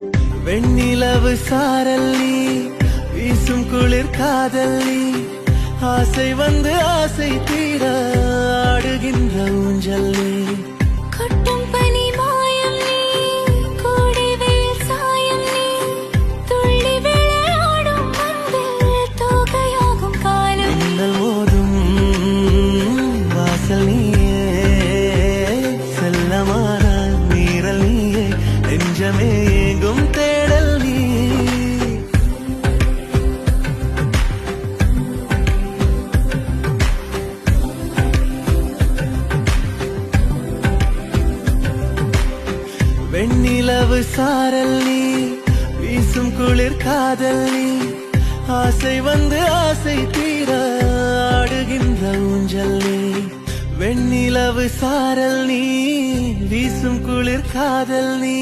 வெண்ணிலவு சாரல் நீ, வீசும் குளிர் காதல் நீ, ஆசை வந்து ஆசை தீர ஆடுகின்ற ஊஞ்சல் நீ. கொட்டும் பனி மாயம் நீ, கோடை வெயில் சாயம் நீ, துள்ளி விளையாடும் அன்பில் தோகையாகும் காலம். மின்னல் மோதும் வாசல் நீயே, செல்லமான மீறல் நீயே, நெஞ்சமே ஏங்கும் தேடல் நீ. வெண்ணிலவு சாரல் நீ, வீசும் குளிர் காதல் நீ, ஆசை வந்து ஆசை தீர ஆடுகின்ற ஊஞ்சல் நீ. வெண்ணிலவு சாரல் நீ, வீசும் குளிர் காதல் நீ,